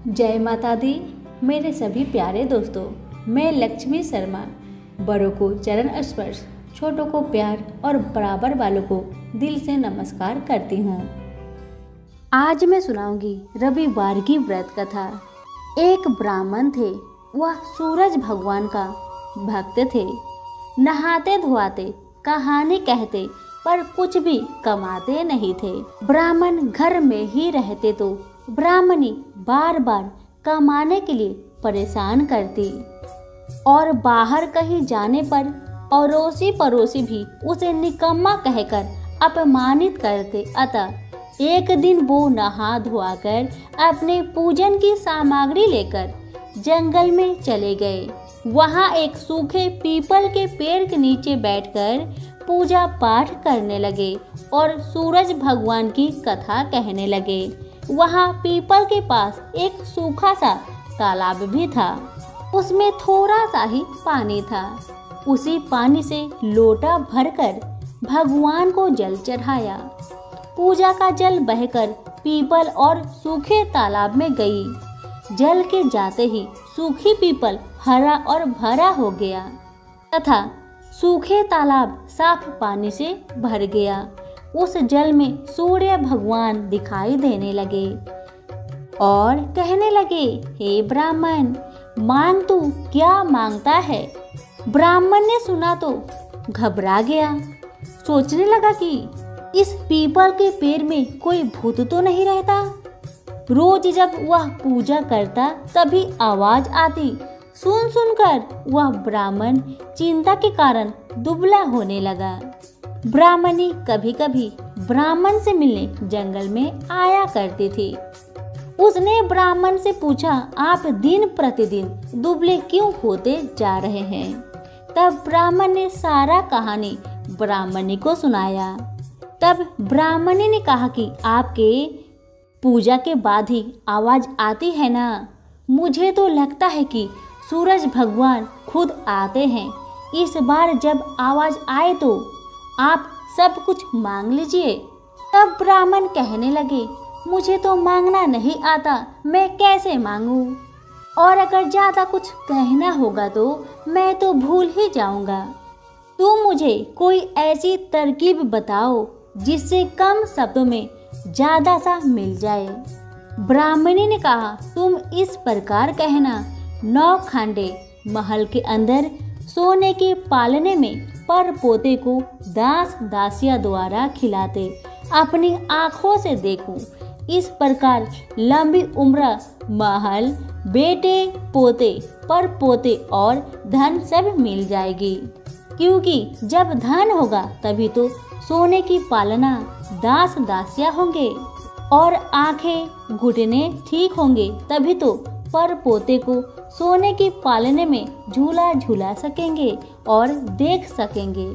जय माता दी। मेरे सभी प्यारे दोस्तों, मैं लक्ष्मी शर्मा बड़ों को चरण स्पर्श, छोटों को प्यार और बराबर वालों को दिल से नमस्कार करती हूँ। आज मैं सुनाऊंगी रविवार की व्रत कथा। एक ब्राह्मण थे, वह सूरज भगवान का भक्त थे। नहाते धोआते, कहानी कहते, पर कुछ भी कमाते नहीं थे। ब्राह्मण घर में ही रहते तो ब्राह्मणी बार बार कमाने के लिए परेशान करती और बाहर कहीं जाने पर अड़ोसी पड़ोसी भी उसे निकम्मा कहकर अपमानित करते। अतः एक दिन वो नहा धोआकर अपने पूजन की सामग्री लेकर जंगल में चले गए। वहां एक सूखे पीपल के पेड़ के नीचे बैठकर पूजा पाठ करने लगे और सूरज भगवान की कथा कहने लगे। वहां पीपल के पास एक सूखा सा तालाब भी था। उसमें थोड़ा सा ही पानी था। उसी पानी से लोटा भरकर भगवान को जल चढ़ाया। पूजा का जल बहकर पीपल और सूखे तालाब में गई। जल के जाते ही सूखी पीपल हरा और भरा हो गया तथा सूखे तालाब साफ पानी से भर गया। उस जल में सूर्य भगवान दिखाई देने लगे और कहने लगे, हे ब्राह्मण, मांग तू क्या मांगता है। ब्राह्मण ने सुना तो घबरा गया। सोचने लगा कि इस पीपल के पेड़ में कोई भूत तो नहीं रहता। रोज जब वह पूजा करता तभी आवाज आती। सुन सुनकर वह ब्राह्मण चिंता के कारण दुबला होने लगा। ब्राह्मणी कभी कभी ब्राह्मण से मिलने जंगल में आया करती थी। उसने ब्राह्मण से पूछा, आप दिन प्रतिदिन दुबले क्यों होते जा रहे हैं। तब ब्राह्मण ने सारा कहानी ब्राह्मणी को सुनाया। तब ब्राह्मणी ने कहा कि आपके पूजा के बाद ही आवाज आती है ना। मुझे तो लगता है कि सूरज भगवान खुद आते हैं। इस बार जब आवाज आए तो आप सब कुछ मांग लीजिए। तब ब्राह्मण कहने लगे, मुझे तो मांगना नहीं आता, मैं कैसे मांगूं? और अगर ज्यादा कुछ कहना होगा तो मैं तो भूल ही जाऊंगा। तुम मुझे कोई ऐसी तरकीब बताओ जिससे कम शब्दों में ज्यादा सा मिल जाए। ब्राह्मणी ने कहा, तुम इस प्रकार कहना, 9 खांडे महल के अंदर सोने के पालने में पर पोते को दास दासिया द्वारा खिलाते, अपनी आँखों से देखूं। इस प्रकार लंबी उम्र, महल, बेटे पोते, पर पोते और धन सब मिल जाएगी। क्योंकि जब धन होगा तभी तो सोने की पालना, दास दासिया होंगे और आंखें घुटने ठीक होंगे तभी तो पर पोते को सोने की पालने में झूला झूला सकेंगे और देख सकेंगे।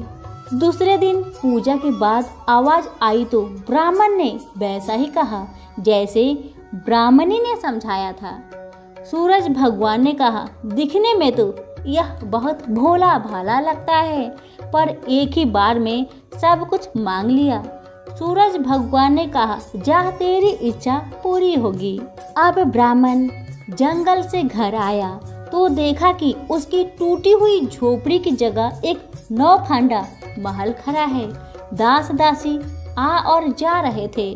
दूसरे दिन पूजा के बाद आवाज आई तो ब्राह्मण ने वैसा ही कहा जैसे ब्राह्मणी ने समझाया था। सूरज भगवान ने कहा, दिखने में तो यह बहुत भोला भाला लगता है, पर एक ही बार में सब कुछ मांग लिया। सूरज भगवान ने कहा, जा तेरी इच्छा पूरी होगी। अब ब्राह्मण जंगल से घर आया तो देखा कि उसकी टूटी हुई झोपड़ी की जगह एक 9 खांडा महल खड़ा है। दास दासी आ और जा रहे थे।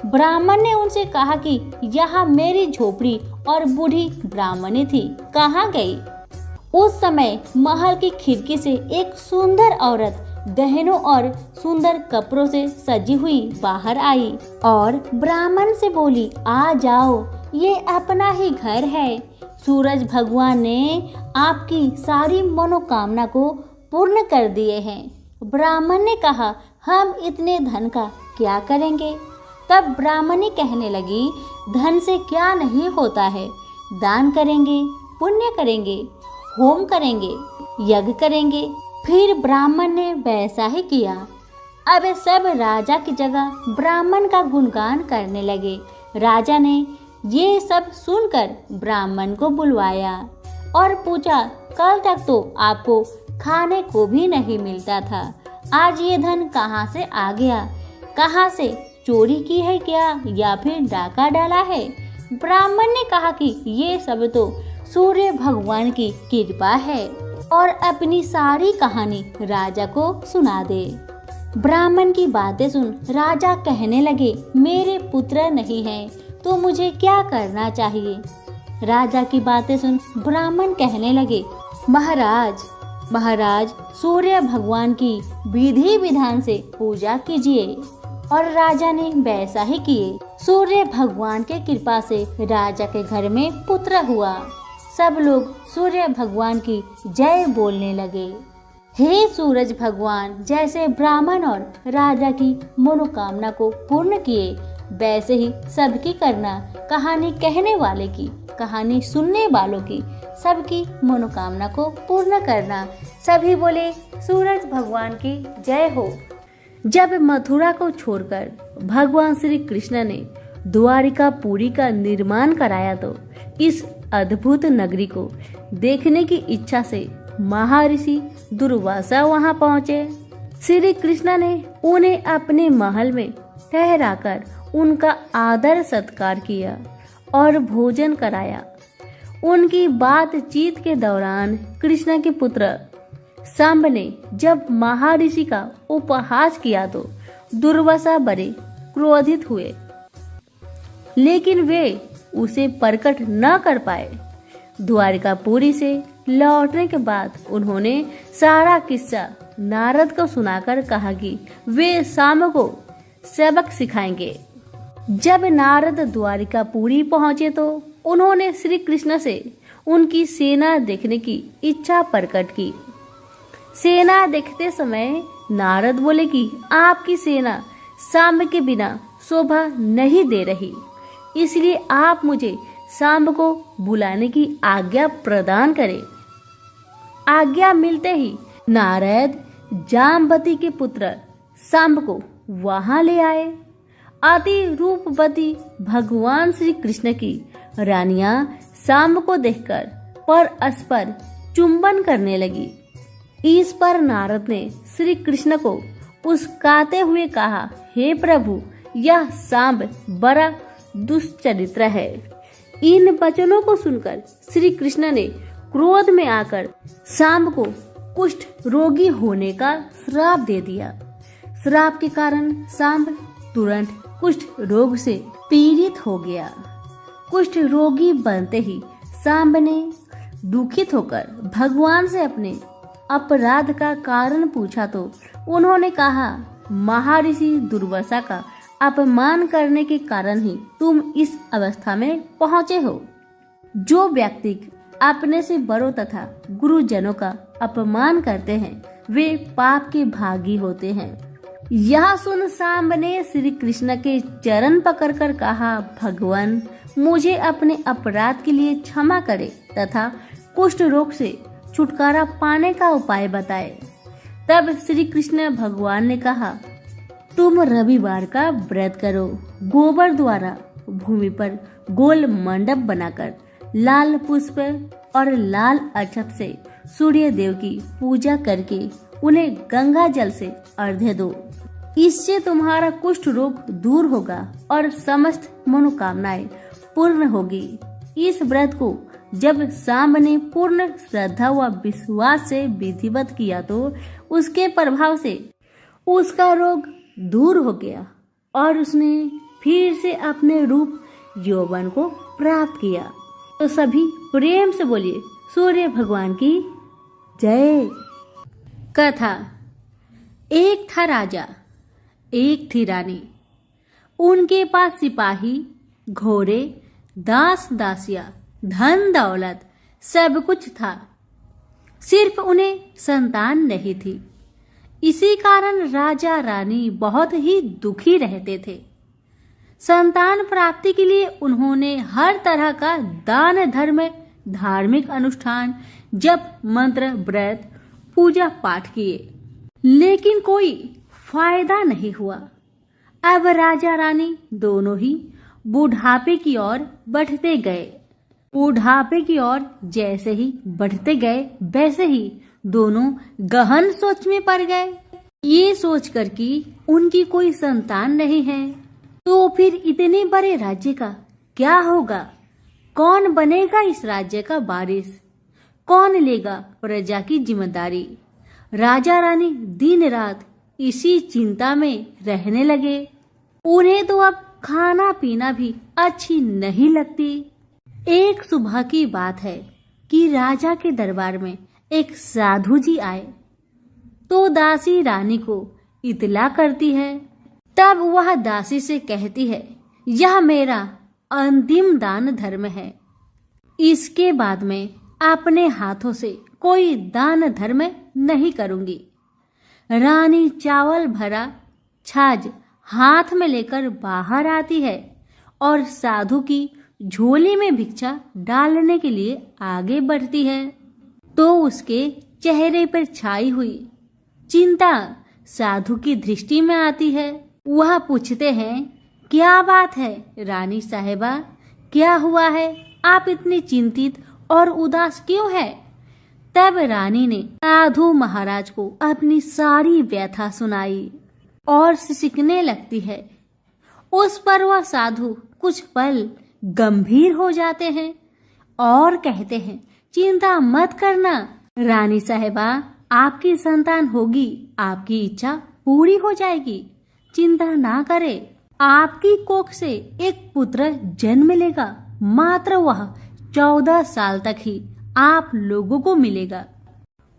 ब्राह्मण ने उनसे कहा कि यहाँ मेरी झोपड़ी और बूढ़ी ब्राह्मणी थी, कहाँ गई? उस समय महल की खिड़की से एक सुंदर औरत गहनों और सुंदर कपड़ों से सजी हुई बाहर आई और ब्राह्मण से बोली, आ जाओ, ये अपना ही घर है। सूरज भगवान ने आपकी सारी मनोकामना को पूर्ण कर दिए हैं। ब्राह्मण ने कहा, हम इतने धन का क्या करेंगे? तब ब्राह्मणी कहने लगी, धन से क्या नहीं होता है। दान करेंगे, पुण्य करेंगे, होम करेंगे, यज्ञ करेंगे। फिर ब्राह्मण ने वैसा ही किया। अब सब राजा की जगह ब्राह्मण का गुणगान करने लगे। राजा ने ये सब सुनकर ब्राह्मण को बुलवाया और पूछा, कल तक तो आपको खाने को भी नहीं मिलता था, आज ये धन कहाँ से आ गया? कहाँ से चोरी की है क्या या फिर डाका डाला है? ब्राह्मण ने कहा कि ये सब तो सूर्य भगवान की कृपा है और अपनी सारी कहानी राजा को सुना दे। ब्राह्मण की बातें सुन राजा कहने लगे, मेरे पुत्र नहीं है तो मुझे क्या करना चाहिए। राजा की बातें सुन ब्राह्मण कहने लगे, महाराज सूर्य भगवान की विधि विधान से पूजा कीजिए। और राजा ने वैसा ही किए। सूर्य भगवान के कृपा से राजा के घर में पुत्र हुआ। सब लोग सूर्य भगवान की जय बोलने लगे। हे सूरज भगवान, जैसे ब्राह्मण और राजा की मनोकामना को पूर्ण किए, वैसे ही सबकी करना। कहानी कहने वाले की, कहानी सुनने वालों की, सबकी मनोकामना को पूर्ण करना। सभी बोले सूरज भगवान की जय हो। जब मथुरा को छोड़कर भगवान श्री कृष्ण ने द्वारिकापुरी का निर्माण कराया तो इस अद्भुत नगरी को देखने की इच्छा से महर्षि दुर्वासा वहां पहुंचे। श्री कृष्ण ने उन्हें अपने महल में ठहराकर उनका आदर सत्कार किया और भोजन कराया। उनकी बातचीत के दौरान कृष्ण के पुत्र सांब ने जब महर्षि का उपहास किया तो दुर्वासा बड़े क्रोधित हुए, लेकिन वे उसे प्रकट न कर पाए। द्वारिकापुरी से लौटने के बाद उन्होंने सारा किस्सा नारद को सुनाकर कहा कि वे सांब को सबक सिखाएंगे। जब नारद द्वारिकापुरी पहुंचे तो उन्होंने श्री कृष्ण से उनकी सेना देखने की इच्छा प्रकट की। सेना देखते समय नारद बोले कि आपकी सेना सांब के बिना शोभा नहीं दे रही, इसलिए आप मुझे सांब को बुलाने की आज्ञा प्रदान करें। आज्ञा मिलते ही नारद जाम्बती के पुत्र सांब को वहां ले आए। अति रूपवती भगवान श्री कृष्ण की रानियां सांब को देखकर परस्पर चुंबन करने लगी। इस पर नारद ने श्री कृष्ण को उस्काते हुए कहा, हे प्रभु, यह सांब बड़ा दुष्चरित्र है। इन वचनों को सुनकर श्री कृष्ण ने क्रोध में आकर सांब को कुष्ठ रोगी होने का श्राप दे दिया। श्राप के कारण सांब तुरंत कुष्ठ रोग से पीड़ित हो गया। कुष्ठ रोगी बनते ही सांब ने दुखित होकर भगवान से अपने अपराध का कारण पूछा तो उन्होंने कहा, महर्षि दुर्वासा का अपमान करने के कारण ही तुम इस अवस्था में पहुँचे हो। जो व्यक्ति अपने से बड़ों तथा गुरुजनों का अपमान करते हैं वे पाप के भागी होते हैं। यह सुन सांब ने श्री कृष्ण के चरण पकड़कर कहा, भगवान, मुझे अपने अपराध के लिए क्षमा करे तथा कुष्ठ रोग से छुटकारा पाने का उपाय बताए। तब श्री कृष्ण भगवान ने कहा, तुम रविवार का व्रत करो। गोबर द्वारा भूमि पर गोल मंडप बनाकर लाल पुष्प और लाल अक्षत से सूर्य देव की पूजा करके उन्हें गंगा जल से अर्घ्य दो। इससे तुम्हारा कुष्ठ रोग दूर होगा और समस्त मनोकामनाएं पूर्ण होगी। इस व्रत को जब सांब ने पूर्ण श्रद्धा व विश्वास से विधिवत किया तो उसके प्रभाव से उसका रोग दूर हो गया और उसने फिर से अपने रूप यौवन को प्राप्त किया। तो सभी प्रेम से बोलिए सूर्य भगवान की जय। कथा। एक था राजा, एक थी रानी। उनके पास सिपाही, घोड़े, दास दासियां, धन दौलत सब कुछ था, सिर्फ उन्हें संतान नहीं थी। इसी कारण राजा रानी बहुत ही दुखी रहते थे। संतान प्राप्ति के लिए उन्होंने हर तरह का दान धर्म, धार्मिक अनुष्ठान, जप मंत्र, व्रत, पूजा पाठ किए, लेकिन कोई फायदा नहीं हुआ। अब राजा रानी दोनों ही बुढ़ापे की ओर बढ़ते गए। बुढ़ापे की ओर जैसे ही बढ़ते गए वैसे ही दोनों गहन सोच में पड़ गए। ये सोचकर कि उनकी कोई संतान नहीं है तो फिर इतने बड़े राज्य का क्या होगा? कौन बनेगा इस राज्य का वारिस? कौन लेगा प्रजा की जिम्मेदारी? राजा रानी दिन रात इसी चिंता में रहने लगे। उन्हें तो अब खाना पीना भी अच्छी नहीं लगती। एक सुबह की बात है कि राजा के दरबार में एक साधु जी आए तो दासी रानी को इतला करती है। तब वह दासी से कहती है, यह मेरा अंतिम दान धर्म है। इसके बाद में अपने हाथों से कोई दान धर्म नहीं करूंगी। रानी चावल भरा छाछ हाथ में लेकर बाहर आती है और साधु की झोली में भिक्षा डालने के लिए आगे बढ़ती है तो उसके चेहरे पर छाई हुई चिंता साधु की दृष्टि में आती है। वह पूछते हैं, क्या बात है रानी साहिबा, क्या हुआ है? आप इतनी चिंतित और उदास क्यों है? तब रानी ने साधु महाराज को अपनी सारी व्यथा सुनाई और सिसकने लगती है। उस पर वह साधु कुछ पल गंभीर हो जाते हैं और कहते हैं, चिंता मत करना रानी साहिबा, आपकी संतान होगी, आपकी इच्छा पूरी हो जाएगी, चिंता ना करे। आपकी कोख से एक पुत्र जन्म लेगा, मात्र वह 14 साल तक ही आप लोगों को मिलेगा।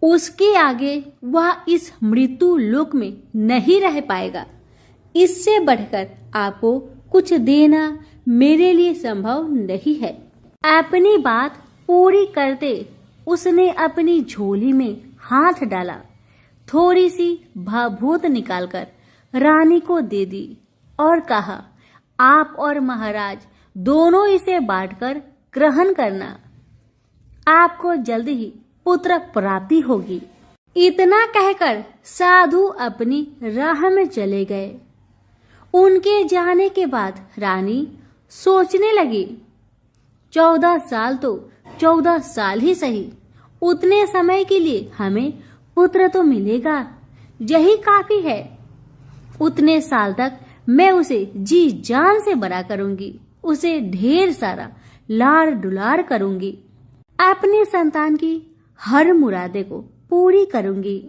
उसके आगे वह इस मृत्यु लोक में नहीं रह पाएगा। इससे बढ़कर आपको कुछ देना मेरे लिए संभव नहीं है। अपनी बात पूरी करते उसने अपनी झोली में हाथ डाला, थोड़ी सी भाभूत निकालकर रानी को दे दी और कहा, आप और महाराज दोनों इसे बांटकर ग्रहण करना, आपको जल्द ही पुत्र प्राप्ति होगी। इतना कहकर साधु अपनी राह में चले गए। उनके जाने के बाद रानी सोचने लगी, 14 साल तो 14 साल ही सही, उतने समय के लिए हमें पुत्र तो मिलेगा, यही काफी है। उतने साल तक मैं उसे जी जान से बड़ा करूंगी, उसे ढेर सारा लाड़ दुलार करूंगी, अपनी संतान की हर मुरादे को पूरी करूंगी।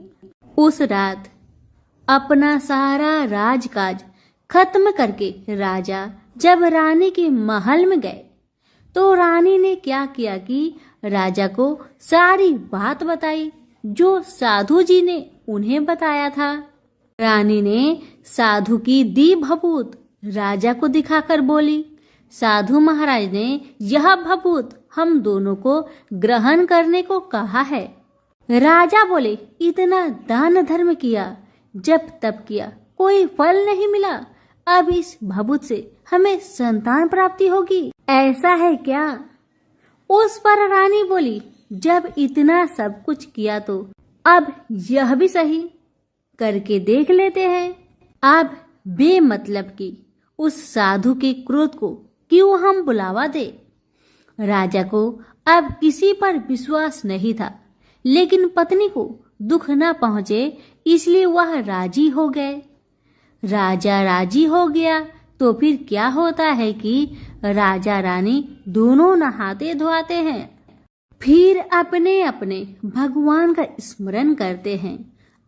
उस रात अपना सारा राजकाज खत्म करके राजा जब रानी के महल में गए तो रानी ने क्या किया कि राजा को सारी बात बताई जो साधु जी ने उन्हें बताया था। रानी ने साधु की दी भभूत राजा को दिखाकर बोली, साधु महाराज ने यह भभूत हम दोनों को ग्रहण करने को कहा है। राजा बोले, इतना दान धर्म किया, जब तब किया, कोई फल नहीं मिला, अब इस भभूत से हमें संतान प्राप्ति होगी, ऐसा है क्या? उस पर रानी बोली, जब इतना सब कुछ किया तो अब यह भी सही करके देख लेते हैं। अब बेमतलब की उस साधु के क्रोध को क्यों हम बुलावा दे? राजा को अब किसी पर विश्वास नहीं था, लेकिन पत्नी को दुख न पहुंचे इसलिए वह राजी हो गए। राजा राजी हो गया तो फिर क्या होता है कि राजा रानी दोनों नहाते धोआते हैं, फिर अपने अपने भगवान का स्मरण करते हैं,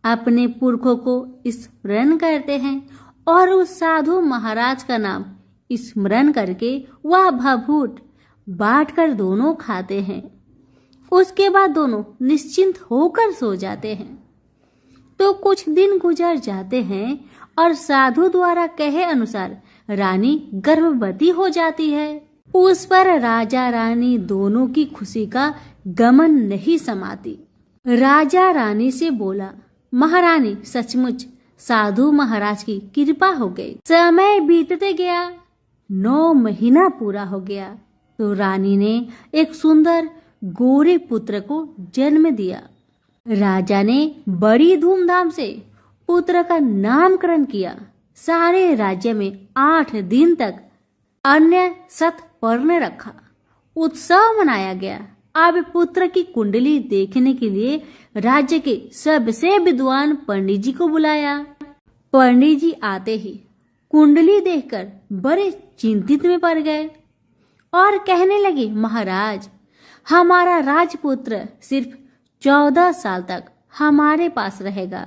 अपने पुरखों को स्मरण करते हैं और उस साधु महाराज का नाम स्मरण करके वह भभूत बांटकर दोनों खाते हैं। उसके बाद दोनों निश्चिंत होकर सो जाते हैं। तो कुछ दिन गुजर जाते हैं और साधु द्वारा कहे अनुसार रानी गर्भवती हो जाती है। उस पर राजा रानी दोनों की खुशी का गमन नहीं समाती। राजा रानी से बोला, महारानी सचमुच साधु महाराज की कृपा हो गई। समय बीतते गया, 9 महीना पूरा हो गया तो रानी ने एक सुंदर गोरे पुत्र को जन्म दिया। राजा ने बड़ी धूमधाम से पुत्र का नामकरण किया। सारे राज्य में 8 दिन तक अन्य सतपर्ण रखा, उत्सव मनाया गया। अब पुत्र की कुंडली देखने के लिए राज्य के सबसे विद्वान पंडित जी को बुलाया। पंडित जी आते ही कुंडली देखकर बड़े चिंतित में पड़ गए। और कहने लगे, महाराज, हमारा राजपुत्र सिर्फ 14 साल तक हमारे पास रहेगा।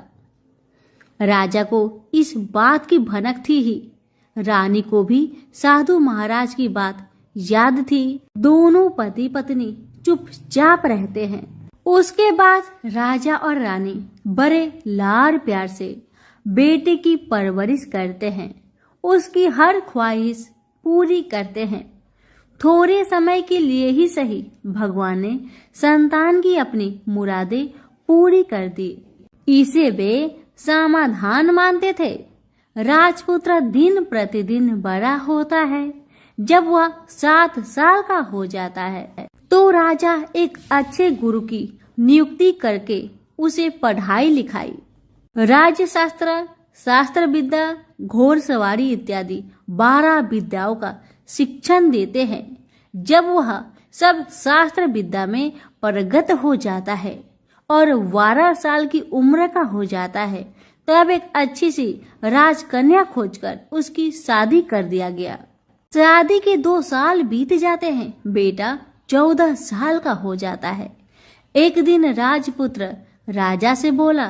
राजा को इस बात की भनक थी ही, रानी को भी साधु महाराज की बात याद थी। दोनों पति पत्नी चुपचाप रहते हैं। उसके बाद राजा और रानी बड़े लाड़ प्यार से बेटे की परवरिश करते हैं, उसकी हर ख्वाहिश पूरी करते हैं। थोड़े समय के लिए ही सही, भगवान ने संतान की अपनी मुरादें पूरी कर दी। इसे वे समाधान मानते थे। राजपुत्र दिन प्रतिदिन बड़ा होता है। जब वह 7 साल का हो जाता है तो राजा एक अच्छे गुरु की नियुक्ति करके उसे पढ़ाई लिखाई, राज्यशास्त्र, शास्त्र विद्या, घोड़सवारी इत्यादि 12 विद्याओं का शिक्षण देते हैं। जब वह सब शास्त्र विद्या में पारंगत हो जाता है और 12 साल की उम्र का हो जाता है, तब एक अच्छी सी राजकन्या खोजकर उसकी शादी कर दिया गया। शादी के 2 साल बीत जाते हैं, बेटा 14 साल का हो जाता है। एक दिन राजपुत्र राजा से बोला,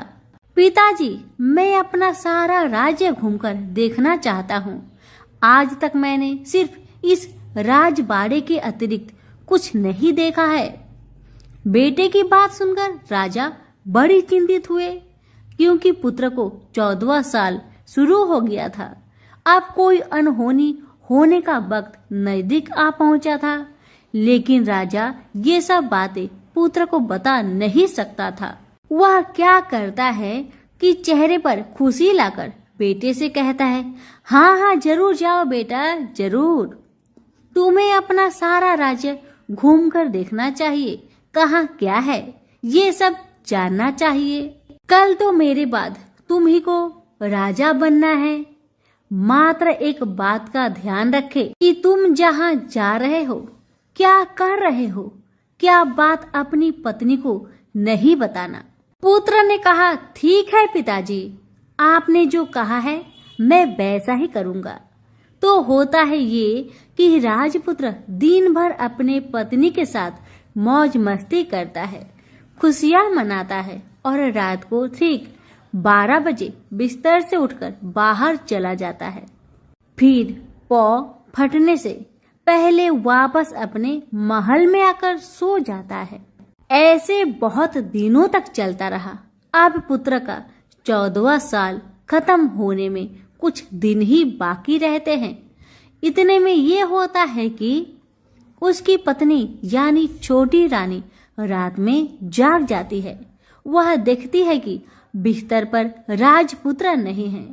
पिताजी, मैं अपना सारा राज्य घूमकर देखना चाहता हूँ। आज तक मैंने सिर्फ इस राजबाड़े के अतिरिक्त कुछ नहीं देखा है। बेटे की बात सुनकर राजा बड़ी चिंतित हुए, क्योंकि पुत्र को 14वां साल शुरू हो गया था। अब कोई अनहोनी होने का वक्त नजदीक आ पहुंचा था, लेकिन राजा ये सब बातें पुत्र को बता नहीं सकता था। वह क्या करता है कि चेहरे पर खुशी लाकर बेटे से कहता है, हाँ हाँ जरूर जाओ बेटा, जरूर। तुम्हें अपना सारा राज्य घूमकर देखना चाहिए, कहाँ क्या है ये सब जानना चाहिए। कल तो मेरे बाद तुम ही को राजा बनना है। मात्र एक बात का ध्यान रखे कि तुम जहाँ जा रहे हो, क्या कर रहे हो, क्या बात अपनी पत्नी को नहीं बताना। पुत्र ने कहा, ठीक है पिताजी, आपने जो कहा है मैं वैसा ही करूँगा। तो होता है ये कि राजपुत्र दिन भर अपने पत्नी के साथ मौज मस्ती करता है, खुशियाँ मनाता है और रात को ठीक 12 बजे बिस्तर से उठकर बाहर चला जाता है। फिर पौ फटने से पहले वापस अपने महल में आकर सो जाता है। ऐसे बहुत दिनों तक चलता रहा। अब पुत्र का 14वां साल खत्म होने में कुछ दिन ही बाकी रहते हैं। इतने में ये होता है कि उसकी पत्नी यानी छोटी रानी रात में जाग जाती है। वह देखती है कि बिस्तर पर राजपुत्र नहीं है।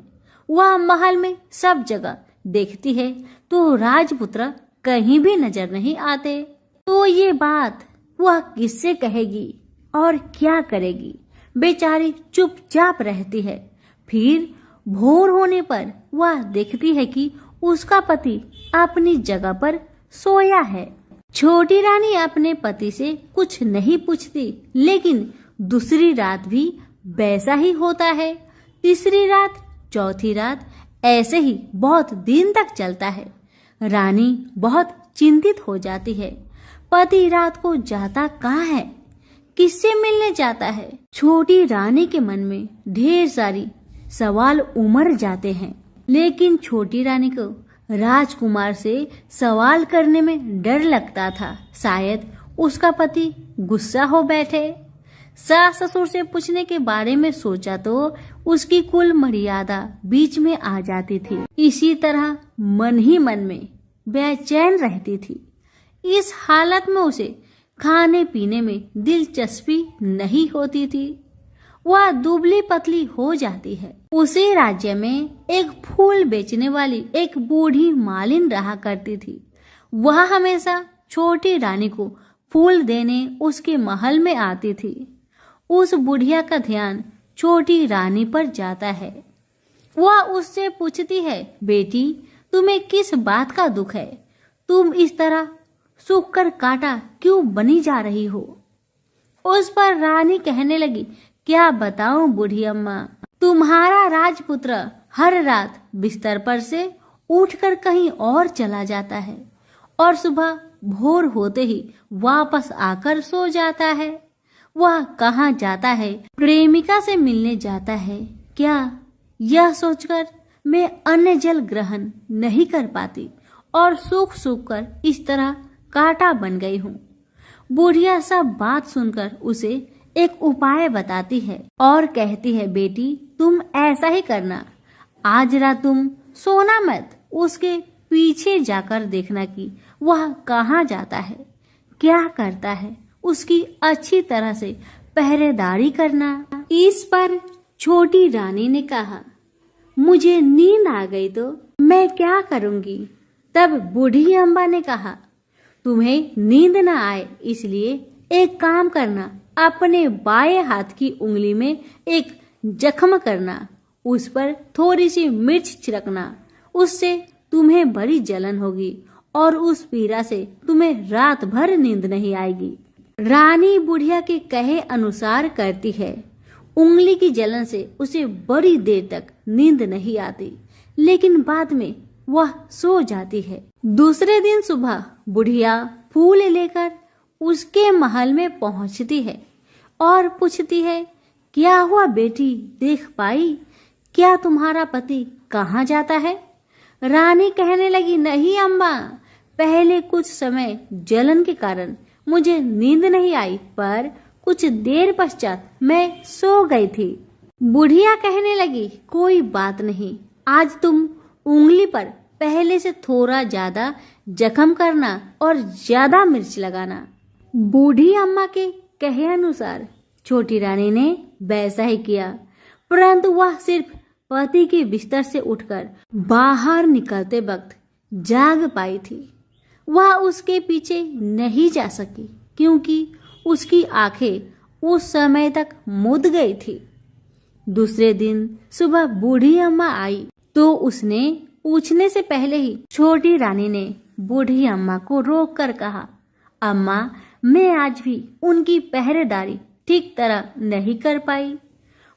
वह महल में सब जगह देखती है तो राजपुत्र कहीं भी नजर नहीं आते। तो ये बात वह किससे कहेगी और क्या करेगी? बेचारी चुपचाप रहती है। फिर भोर होने पर वह देखती है कि उसका पति अपनी जगह पर सोया है। छोटी रानी अपने पति से कुछ नहीं पूछती, लेकिन दूसरी रात भी वैसा ही होता है। तीसरी रात, चौथी रात, ऐसे ही बहुत दिन तक चलता है। रानी बहुत चिंतित हो जाती है। पति रात को जाता कहाँ है, किससे मिलने जाता है? छोटी रानी के मन में ढेर सारी सवाल उमड़ जाते हैं, लेकिन छोटी रानी को राजकुमार से सवाल करने में डर लगता था। शायद उसका पति गुस्सा हो बैठे। सास ससुर से पूछने के बारे में सोचा तो उसकी कुल मर्यादा बीच में आ जाती थी। इसी तरह मन ही मन में बेचैन रहती थी। इस हालत में उसे खाने पीने में दिलचस्पी नहीं होती थी। वह दुबली पतली हो जाती है। उसी राज्य में एक फूल बेचने वाली एक बूढ़ी मालिन रहा करती थी। वह हमेशा छोटी रानी को फूल देने उसके महल में आती थी। उस बुढ़िया का ध्यान छोटी रानी पर जाता है। वह उससे पूछती है, बेटी तुम्हें किस बात का दुख है? तुम इस तरह सूख कर काटा क्यों बनी जा रही हो? उस पर रानी कहने लगी, क्या बताऊं बूढ़ी अम्मा, तुम्हारा राजपुत्र हर रात बिस्तर पर से उठकर कहीं और चला जाता है और सुबह भोर होते ही वापस आकर सो जाता है। वह कहाँ जाता है? प्रेमिका से मिलने जाता है क्या? यह सोचकर मैं अन्न जल ग्रहण नहीं कर पाती और सूख सूख कर इस तरह कांटा बन गई हूँ। बुढ़िया सब बात सुनकर उसे एक उपाय बताती है और कहती है, बेटी तुम ऐसा ही करना, आज रात तुम सोना मत, उसके पीछे जाकर देखना कि वह कहाँ जाता है, क्या करता है, उसकी अच्छी तरह से पहरेदारी करना। इस पर छोटी रानी ने कहा, मुझे नींद आ गई तो मैं क्या करूंगी? तब बूढ़ी अम्बा ने कहा, तुम्हें नींद न आए इसलिए एक काम करना, अपने बाएं हाथ की उंगली में एक जख्म करना, उस पर थोड़ी सी मिर्च छिड़कना, उससे तुम्हें बड़ी जलन होगी और उस पीड़ा से तुम्हें रात भर नींद नहीं आएगी। रानी बुढ़िया के कहे अनुसार करती है। उंगली की जलन से उसे बड़ी देर तक नींद नहीं आती, लेकिन बाद में वह सो जाती है। दूसरे दिन सुबह बुढ़िया फूल लेकर उसके महल में पहुंचती है और पूछती है, क्या हुआ बेटी, देख पाई? क्या तुम्हारा पति कहाँ जाता है? रानी कहने लगी, नहीं अम्मा, पहले कुछ समय जलन के कारण मुझे नींद नहीं आई, पर कुछ देर पश्चात मैं सो गई थी। बुढ़िया कहने लगी, कोई बात नहीं, आज तुम उंगली पर पहले से थोड़ा ज्यादा जख्म करना और ज्यादा मिर्च लगाना। बूढ़ी अम्मा के कहे अनुसार छोटी रानी ने वैसा ही किया, परंतु वह सिर्फ पति के बिस्तर से उठकर बाहर निकलते वक्त जाग पाई थी। वह उसके पीछे नहीं जा सकी क्योंकि उसकी आंखें उस समय तक मुद गई थी। दूसरे दिन सुबह बूढ़ी अम्मा आई तो उसने पूछने से पहले ही छोटी रानी ने बूढ़ी अम्मा को रोक कर कहा, अम्मा, मैं आज भी उनकी पहरेदारी ठीक तरह नहीं कर पाई।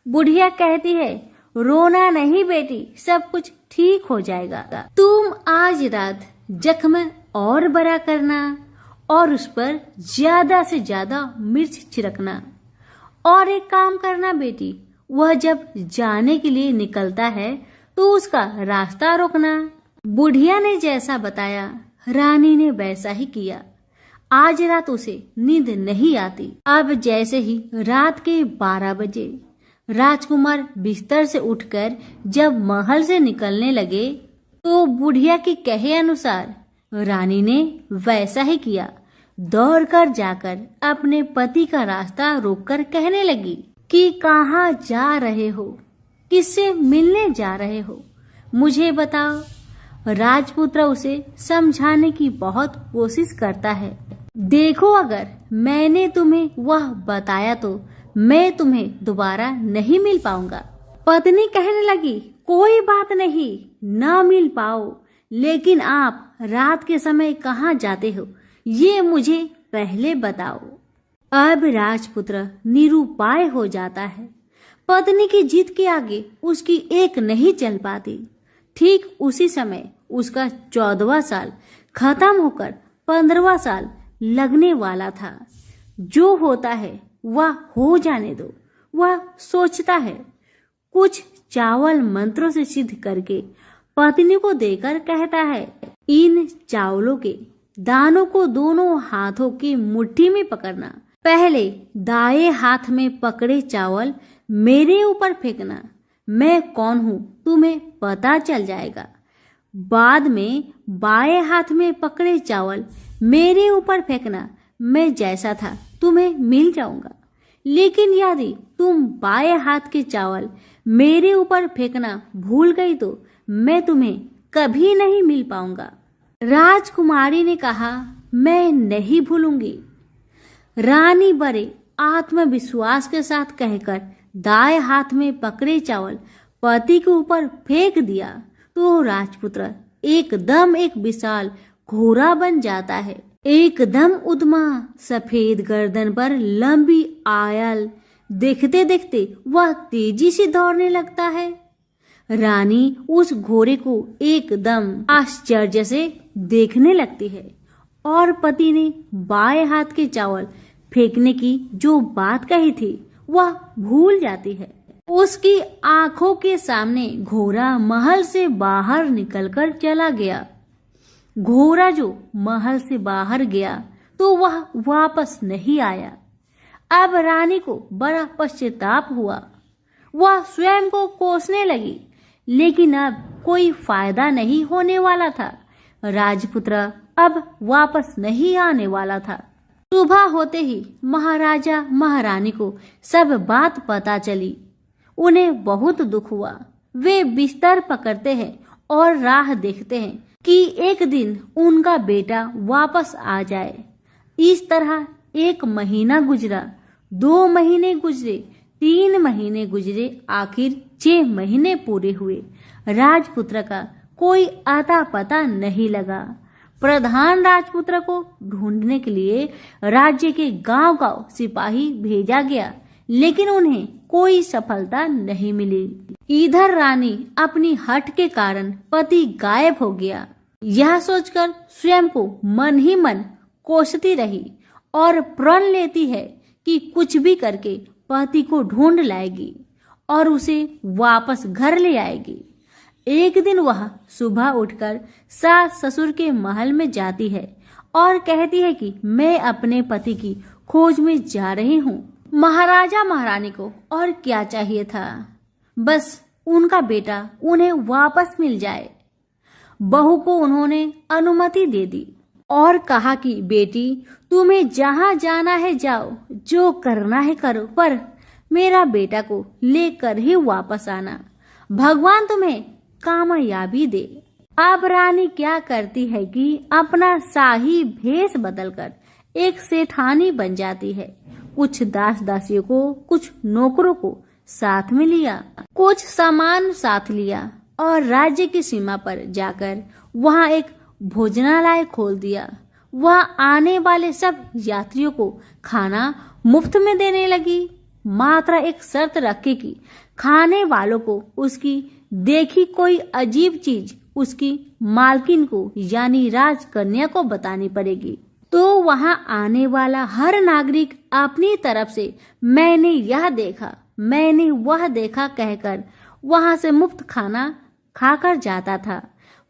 बुढ़िया कहती है, रोना नहीं बेटी, सब कुछ ठीक हो जाएगा। तुम आज रात जख्म और बड़ा करना और उस पर ज्यादा से ज्यादा मिर्च छिड़कना। और एक काम करना बेटी, वह जब जाने के लिए निकलता है तो उसका रास्ता रोकना। बुढ़िया ने जैसा बताया रानी ने वैसा ही किया। आज रात उसे नींद नहीं आती। अब जैसे ही रात के 12 बजे राजकुमार बिस्तर से उठकर जब महल से निकलने लगे तो बुढ़िया के कहे अनुसार रानी ने वैसा ही किया। दौड़कर जाकर अपने पति का रास्ता रोककर कहने लगी कि कहाँ जा रहे हो, किससे मिलने जा रहे हो, मुझे बताओ। राजपुत्र उसे समझाने की बहुत कोशिश करता है। देखो, अगर मैंने तुम्हें वह बताया तो मैं तुम्हें दोबारा नहीं मिल पाऊंगा। पत्नी कहने लगी, कोई बात नहीं, ना मिल पाओ, लेकिन आप रात के समय कहाँ जाते हो ये मुझे पहले बताओ। अब राजपुत्र निरुपाय हो जाता है। पत्नी की जिद के आगे उसकी एक नहीं चल पाती। ठीक उसी समय उसका 14वां साल खत्म होकर 15वां साल लगने वाला था। जो होता है वह हो जाने दो, वह सोचता है। कुछ चावल मंत्रों से सिद्ध करके पत्नी को देकर कहता है, इन चावलों के दानों को दोनों हाथों की मुट्ठी में पकड़ना। पहले दाएं हाथ में पकड़े चावल मेरे ऊपर फेंकना, मैं कौन हूँ तुम्हें पता चल जाएगा। बाद में बाएं हाथ में पकड़े चावल मेरे ऊपर फेंकना, मैं जैसा था तुम्हें मिल जाऊंगा। लेकिन यदि तुम बाएं हाथ के चावल मेरे ऊपर फेंकना भूल गई तो मैं तुम्हें कभी नहीं मिल पाऊंगा। राजकुमारी ने कहा, मैं नहीं भूलूंगी। रानी बड़े आत्मविश्वास के साथ कहकर दाएं हाथ में पकड़े चावल पति के ऊपर फेंक दिया तो राजपुत्र एकदम एक विशाल घोड़ा बन जाता है। एकदम उद्यमा सफेद गर्दन पर लंबी आयल, देखते देखते वह तेजी से दौड़ने लगता है। रानी उस घोड़े को एकदम आश्चर्य से देखने लगती है और पति ने बाएं हाथ के चावल फेंकने की जो बात कही थी वह भूल जाती है। उसकी आंखों के सामने घोड़ा महल से बाहर निकलकर चला गया। घोड़ा जो महल से बाहर गया तो वह वापस नहीं आया। अब रानी को बड़ा पश्चाताप हुआ। वह स्वयं को कोसने लगी, लेकिन अब कोई फायदा नहीं होने वाला था। राजपुत्र अब वापस नहीं आने वाला था। सुबह होते ही महाराजा महारानी को सब बात पता चली। उन्हें बहुत दुख हुआ। वे बिस्तर पकड़ते हैं और राह देखते हैं कि एक दिन उनका बेटा वापस आ जाए। इस तरह 1 महीना गुजरा, 2 महीने गुजरे, 3 महीने गुजरे, आखिर 6 महीने पूरे हुए। राजपुत्र का कोई आता पता नहीं लगा। प्रधान राजपुत्र को ढूंढने के लिए राज्य के गांव-गांव सिपाही भेजा गया, लेकिन उन्हें कोई सफलता नहीं मिली। इधर रानी अपनी हठ के कारण पति गायब हो गया, यह सोचकर स्वयं को मन ही मन कोसती रही और प्रण लेती है कि कुछ भी करके पति को ढूंढ लाएगी और उसे वापस घर ले आएगी। एक दिन वह सुबह उठकर सास ससुर के महल में जाती है और कहती है कि मैं अपने पति की खोज में जा रही हूँ। महाराजा महारानी को और क्या चाहिए था, बस उनका बेटा उन्हें वापस मिल जाए। बहू को उन्होंने अनुमति दे दी और कहा कि बेटी तुम्हें जहाँ जाना है जाओ, जो करना है करो, पर मेरा बेटा को लेकर ही वापस आना। भगवान तुम्हें कामयाबी दे। अब रानी क्या करती है कि अपना शाही भेष बदलकर एक सेठानी बन जाती है। कुछ दास दासियों को, कुछ नौकरों को साथ में लिया, कुछ सामान साथ लिया और राज्य की सीमा पर जाकर वहां एक भोजनालय खोल दिया। वह आने वाले सब यात्रियों को खाना मुफ्त में देने लगी। मात्र एक शर्त रखी कि खाने वालों को उसकी देखी कोई अजीब चीज उसकी मालकिन को यानी राजकन्या को बतानी पड़ेगी। तो वहां आने वाला हर नागरिक अपनी तरफ से मैंने यह देखा, मैंने वह देखा कहकर वहां से मुफ्त खाना खाकर जाता था।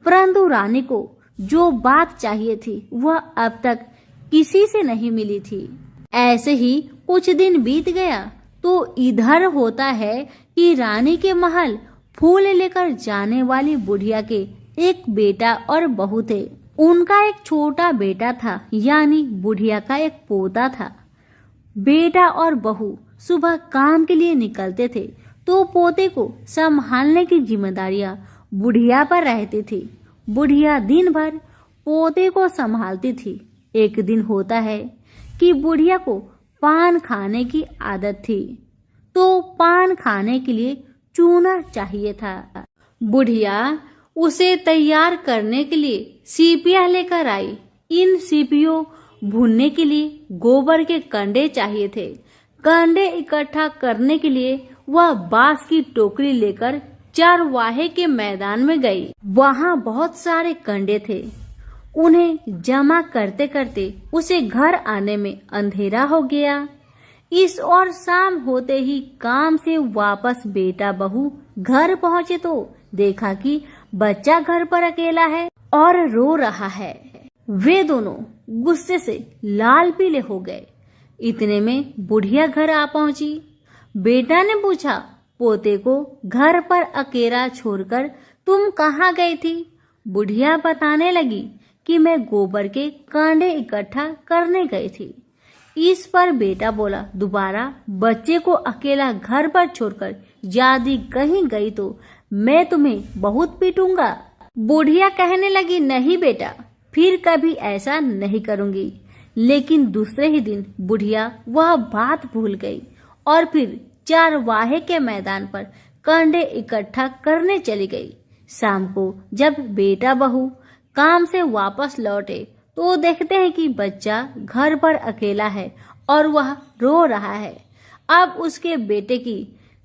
परंतु रानी को जो बात चाहिए थी वह अब तक किसी से नहीं मिली थी। ऐसे ही कुछ दिन बीत गया तो इधर होता है कि रानी के महल फूल लेकर जाने वाली बुढ़िया के एक बेटा और बहू थे। उनका एक छोटा बेटा था, यानी बुढ़िया का एक पोता था। बेटा और बहू सुबह काम के लिए निकलते थे तो पोते को संभालने की जिम्मेदारियां बुढ़िया पर रहती थी। बुढ़िया दिन भर पोते को संभालती थी। एक दिन होता है कि बुढ़िया को पान खाने की आदत थी, तो पान खाने के लिए चूना चाहिए था। बुढ़िया उसे तैयार करने के लिए सीपियां लेकर आई। इन सीपियों भूनने के लिए गोबर के कंडे चाहिए थे। कंडे इकट्ठा करने के लिए वह बांस की टोकरी लेकर चरवाहे के मैदान में गई। वहां बहुत सारे कंडे थे। उन्हें जमा करते करते उसे घर आने में अंधेरा हो गया। इस और शाम होते ही काम से वापस बेटा बहू घर पहुंचे तो देखा कि बच्चा घर पर अकेला है और रो रहा है। वे दोनों गुस्से से लाल पीले हो गए। इतने में बुढ़िया घर आ पहुंची। बेटा ने पूछा, पोते को घर पर अकेला छोड़कर तुम कहाँ गई थी? बुढ़िया बताने लगी कि मैं गोबर के कांडे इकट्ठा करने गई थी। इस पर बेटा बोला, दोबारा बच्चे को अकेला घर पर छोड़कर यदि कहीं गई तो मैं तुम्हें बहुत पीटूंगा। बुढ़िया कहने लगी, नहीं बेटा, फिर कभी ऐसा नहीं करूंगी। लेकिन दूसरे ही दिन बुढ़िया वह बात भूल गई और फिर चरवाहे के मैदान पर कंडे इकट्ठा करने चली गई। शाम को जब बेटा बहू काम से वापस लौटे तो देखते हैं कि बच्चा घर पर अकेला है और वह रो रहा है। अब उसके बेटे की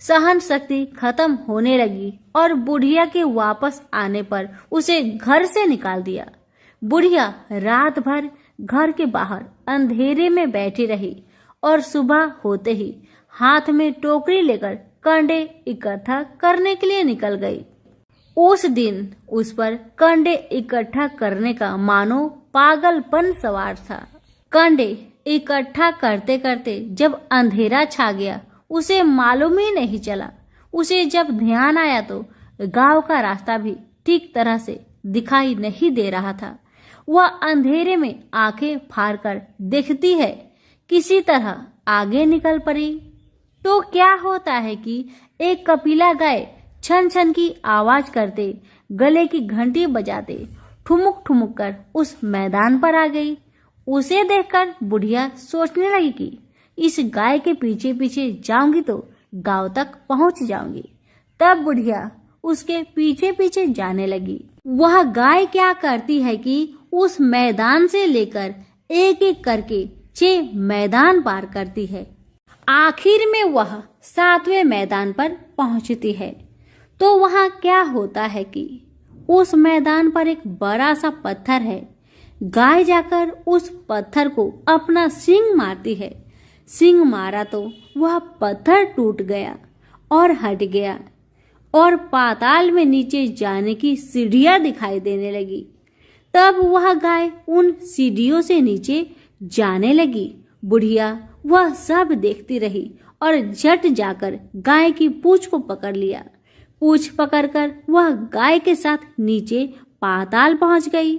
सहन शक्ति खत्म होने लगी और बुढ़िया के वापस आने पर उसे घर से निकाल दिया। बुढ़िया रात भर घर के बाहर अंधेरे में बैठी रही और सुबह होते ही हाथ में टोकरी लेकर कंडे इकट्ठा करने के लिए निकल गई। उस दिन उस पर कंडे इकट्ठा करने का मानो पागलपन सवार था। कंडे इकट्ठा करते करते जब अंधेरा छा गया उसे मालूम ही नहीं चला। उसे जब ध्यान आया तो गांव का रास्ता भी ठीक तरह से दिखाई नहीं दे रहा था। वह अंधेरे में आंखें फाड़कर देखती है, किसी तरह आगे निकल पड़ी तो क्या होता है कि एक कपिला गाय छन छन की आवाज करते, गले की घंटी बजाते ठुमुक ठुमुक कर उस मैदान पर आ गई। उसे देखकर बुढ़िया सोचने लगी कि इस गाय के पीछे पीछे जाऊंगी तो गांव तक पहुंच जाऊंगी। तब बुढ़िया उसके पीछे पीछे जाने लगी। वह गाय क्या करती है कि उस मैदान से लेकर एक एक करके 6 मैदान पार करती है। आखिर में वह 7वें मैदान पर पहुंचती है तो वहां क्या होता है कि उस मैदान पर एक बड़ा सा पत्थर है। गाय जाकर उस पत्थर को अपना सींग मारती है। सींग मारा तो वह पत्थर टूट गया और हट गया और पाताल में नीचे जाने की सीढ़ियां दिखाई देने लगी। तब वह गाय उन सीढ़ियों से नीचे जाने लगी। बुढ़िया वह सब देखती रही और झट जाकर गाय की पूंछ को पकड़ लिया। पूंछ पकड़कर वह गाय के साथ नीचे पाताल पहुंच गई।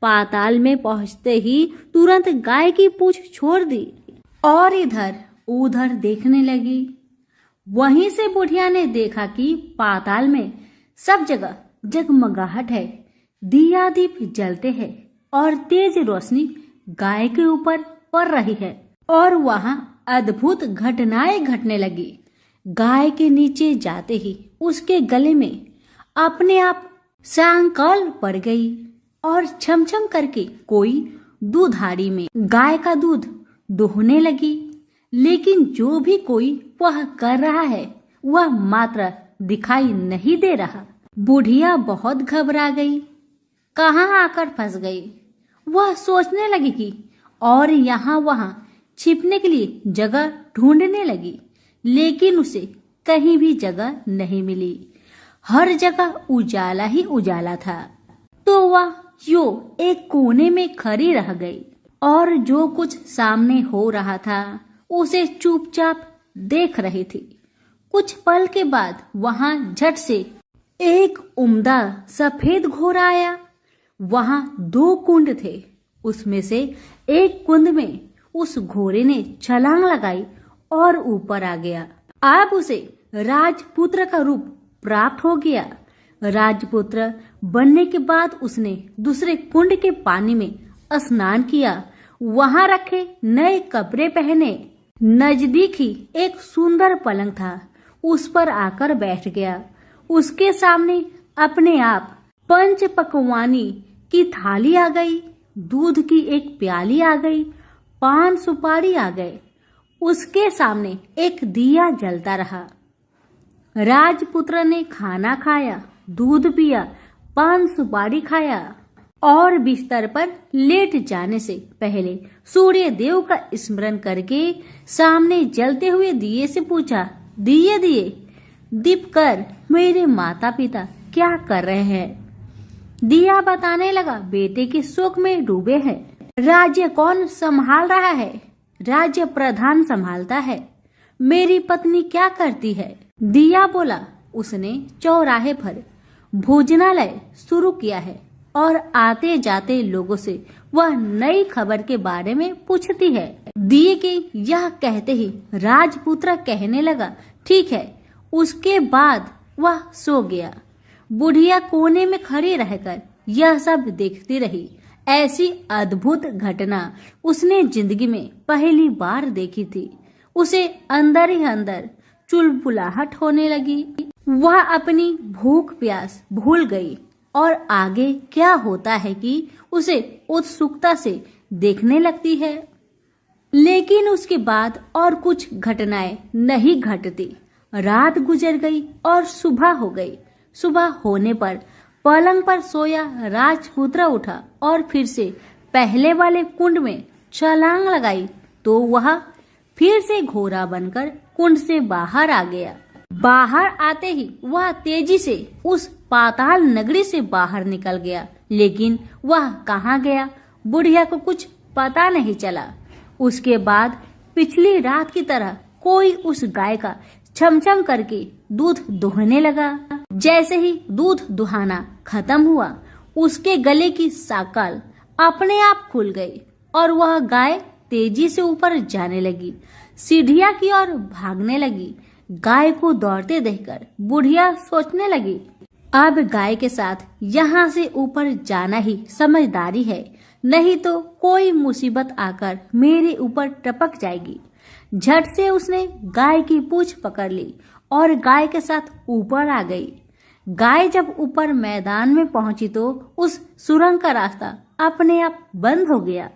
पाताल में पहुंचते ही तुरंत गाय की पूंछ छोड़ दी और इधर उधर देखने लगी। वहीं से बुढ़िया ने देखा कि पाताल में सब जगह जगमगाहट है, दिया दीप जलते हैं और तेज रोशनी गाय के ऊपर पड़ रही है और वहां अद्भुत घटनाएं घटने लगी। गाय के नीचे जाते ही उसके गले में अपने आप सांकल पड़ गई और छमछम करके कोई दूधाड़ी में गाय का दूध दोहने लगी। लेकिन जो भी कोई वह कर रहा है वह मात्र दिखाई नहीं दे रहा। बुढ़िया बहुत घबरा गई, कहाँ आकर फंस गई। वह सोचने लगी कि और यहाँ वहां छिपने के लिए जगह ढूंढने लगी, लेकिन उसे कहीं भी जगह नहीं मिली। हर जगह उजाला ही उजाला था। तो वह यो एक कोने में खड़ी रह गई और जो कुछ सामने हो रहा था उसे चुपचाप देख रही थी। कुछ पल के बाद वहां झट से एक उम्दा सफेद घोड़ा आया। वहां 2 कुंड थे, उसमें से एक कुंड में उस घोड़े ने छलांग लगाई और ऊपर आ गया। अब उसे राजपुत्र का रूप प्राप्त हो गया। राजपुत्र बनने के बाद उसने दूसरे कुंड के पानी में स्नान किया, वहां रखे नए कपड़े पहने। नजदीक ही एक सुंदर पलंग था, उस पर आकर बैठ गया। उसके सामने अपने आप 5 पकवानी की थाली आ गई, दूध की एक प्याली आ गई, पान सुपारी आ गए। उसके सामने एक दिया जलता रहा। राजपुत्र ने खाना खाया, दूध पिया, पान सुपारी खाया और बिस्तर पर लेट जाने से पहले सूर्य देव का स्मरण करके सामने जलते हुए दिए से पूछा, दिए दिए दीप कर मेरे माता पिता क्या कर रहे हैं? दिया बताने लगा, बेटे के शोक में डूबे हैं। राज्य कौन संभाल रहा है? राज्य प्रधान संभालता है। मेरी पत्नी क्या करती है? दिया बोला, उसने चौराहे पर भोजनालय शुरू किया है और आते जाते लोगों से वह नई खबर के बारे में पूछती है। दिए के यह कहते ही राजपुत्र कहने लगा, ठीक है। उसके बाद वह सो गया। बुढ़िया कोने में खड़ी रहकर यह सब देखती रही। ऐसी अद्भुत घटना उसने जिंदगी में पहली बार देखी थी। उसे अंदर ही अंदर चुलबुलाहट होने लगी। वह अपनी भूख प्यास भूल गई और आगे क्या होता है कि उसे उत्सुकता से देखने लगती है। लेकिन उसके बाद और कुछ घटनाएं नहीं घटती। रात गुजर गई और सुबह हो गई। सुबह होने पर पलंग पर सोया राजपुत्र उठा और फिर से पहले वाले कुंड में छलांग लगाई तो वह फिर से घोड़ा बनकर कुंड से बाहर आ गया। बाहर आते ही वह तेजी से उस पाताल नगरी से बाहर निकल गया, लेकिन वह कहाँ गया बुढ़िया को कुछ पता नहीं चला। उसके बाद पिछली रात की तरह कोई उस गाय का छमछम करके दूध दुहने लगा। जैसे ही दूध दुहाना खत्म हुआ, उसके गले की साकल अपने आप खुल गई और वह गाय तेजी से ऊपर जाने लगी, सीढ़ियां की ओर भागने लगी। गाय को दौड़ते देखकर बुढ़िया सोचने लगी, अब गाय के साथ यहाँ से ऊपर जाना ही समझदारी है, नहीं तो कोई मुसीबत आकर मेरे ऊपर टपक जाएगी। झट से उसने गाय की पूंछ पकड़ ली और गाय के साथ ऊपर आ गई। गाय जब ऊपर मैदान में पहुंची तो उस सुरंग का रास्ता अपने आप बंद हो गया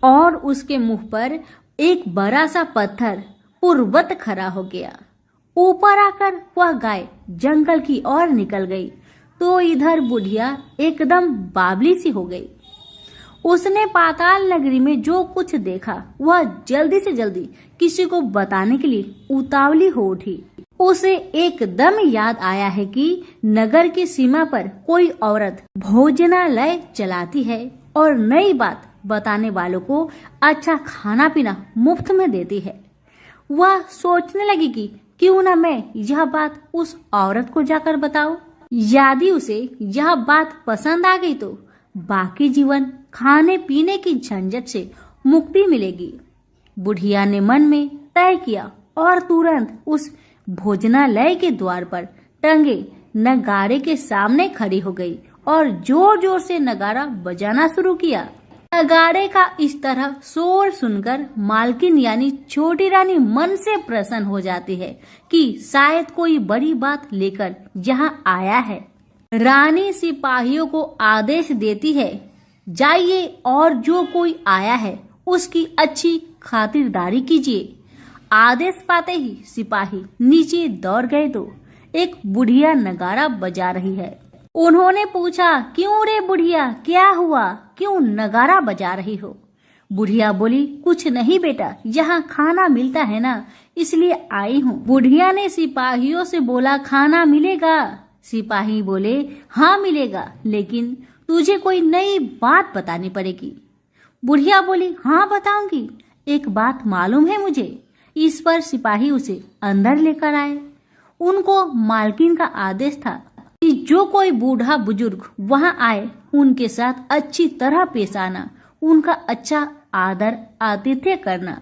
और उसके मुंह पर एक बड़ा सा पत्थर पूर्ववत खड़ा हो गया। ऊपर आकर वह गाय जंगल की ओर निकल गई तो इधर बुढ़िया एकदम बावली सी हो गई। उसने पाताल नगरी में जो कुछ देखा वह जल्दी से जल्दी किसी को बताने के लिए उतावली हो उठी। उसे एकदम याद आया है कि नगर की सीमा पर कोई औरत भोजनालय चलाती है और नई बात बताने वालों को अच्छा खाना पीना मुफ्त में देती है। वह सोचने लगी कि क्यों न मैं यह बात उस औरत को जाकर बताऊं। यदि उसे यह बात पसंद आ गई तो बाकी जीवन खाने पीने की झंझट से मुक्ति मिलेगी। बुढ़िया ने मन में तय किया और तुरंत उस भोजनालय के द्वार पर टंगे नगाड़े के सामने खड़ी हो गई और जोर जोर से नगाड़ा बजाना शुरू किया। नगाड़े का इस तरह शोर सुनकर मालकिन यानी छोटी रानी मन से प्रसन्न हो जाती है कि शायद कोई बड़ी बात लेकर यहाँ आया है। रानी सिपाहियों को आदेश देती है, जाइए और जो कोई आया है उसकी अच्छी खातिरदारी कीजिए। आदेश पाते ही सिपाही नीचे दौड़ गए तो एक बुढ़िया नगाड़ा बजा रही है। उन्होंने पूछा, क्यों रे बुढ़िया, क्या हुआ, क्यों नगाड़ा बजा रही हो? बुढ़िया बोली, कुछ नहीं बेटा, यहाँ खाना मिलता है ना, इसलिए आई हूँ। बुढ़िया ने सिपाहियों से बोला, खाना मिलेगा? सिपाही बोले, हाँ मिलेगा, लेकिन तुझे कोई नई बात बतानी पड़ेगी। बुढ़िया बोली, हाँ बताऊंगी, एक बात मालूम है मुझे। इस पर सिपाही उसे अंदर लेकर आए। उनको मालकिन का आदेश था कि जो कोई बूढ़ा बुजुर्ग वहां आए उनके साथ अच्छी तरह पेश आना, उनका अच्छा आदर आतिथ्य करना।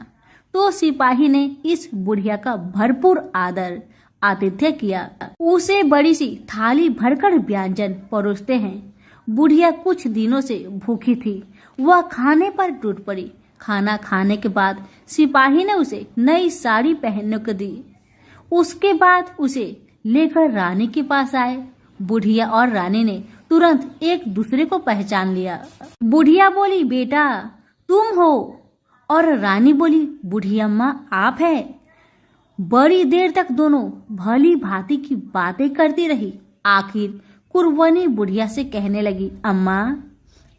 तो सिपाही ने इस बुढ़िया का भरपूर आदर आतिथ्य किया। उसे बड़ी सी थाली भरकर व्यंजन परोसते हैं। बुढ़िया कुछ दिनों से भूखी थी, वह खाने पर टूट पड़ी। खाना खाने के बाद सिपाही ने उसे नई साड़ी पहनने को दी। उसके बाद उसे लेकर रानी के पास आए। बुढ़िया और रानी ने तुरंत एक दूसरे को पहचान लिया। बुढ़िया बोली, बेटा तुम हो? और रानी बोली, बूढ़ी अम्मा आप है? बड़ी देर तक दोनों भली भांति की बातें करती रही। आखिर कुरवनी बुढ़िया से कहने लगी, अम्मा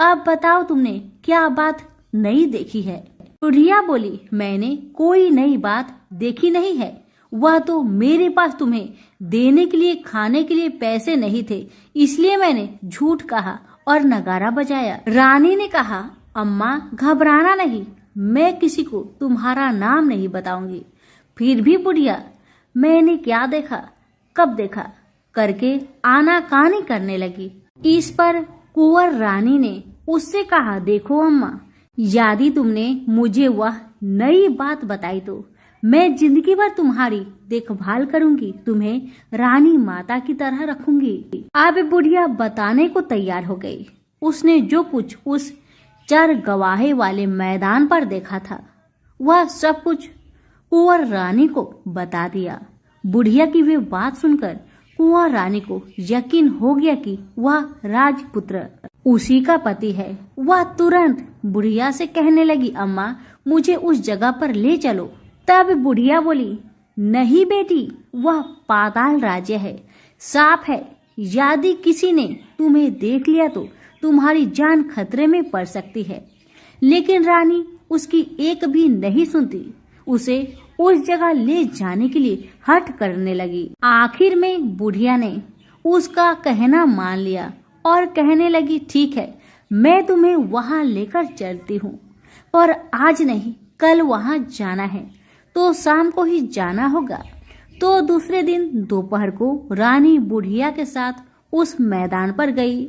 अब बताओ तुमने क्या बात नई देखी है? बुढ़िया बोली, मैंने कोई नई बात देखी नहीं है, वह तो मेरे पास तुम्हें देने के लिए खाने के लिए पैसे नहीं थे, इसलिए मैंने झूठ कहा और नगाड़ा बजाया। रानी ने कहा, अम्मा घबराना नहीं, मैं किसी को तुम्हारा नाम नहीं बताऊंगी। फिर भी बुढ़िया मैंने क्या देखा, कब देखा करके आनाकानी करने लगी। इस पर कुंवर रानी ने उससे कहा, देखो अम्मा, यदि तुमने मुझे वह नई बात बताई तो मैं जिंदगी भर तुम्हारी देखभाल करूंगी, तुम्हें रानी माता की तरह रखूंगी। अब बुढ़िया बताने को तैयार हो गई। उसने जो कुछ उस चर गवाहे वाले मैदान पर देखा था वह सब कुछ कुंवर रानी को बता दिया। बुढ़िया की वे बात सुनकर कुंवर रानी को यकीन हो गया कि वह राजपुत्र उसी का पति है। वह तुरंत बुढ़िया से कहने लगी, अम्मा मुझे उस जगह पर ले चलो। तब बुढ़िया बोली, नहीं बेटी, वह पाताल राज्य है, साफ है, यदि किसी ने तुम्हें देख लिया तो तुम्हारी जान खतरे में पड़ सकती है। लेकिन रानी उसकी एक भी नहीं सुनती। उसे उस जगह ले जाने के लिए हठ करने लगी। आखिर में बुढ़िया ने उसका कहना मान लिया और कहने लगी, ठीक है, मैं तुम्हें वहां लेकर चलती हूँ, पर आज नहीं, कल वहां जाना है तो शाम को ही जाना होगा। तो दूसरे दिन दोपहर को रानी बुढ़िया के साथ उस मैदान पर गई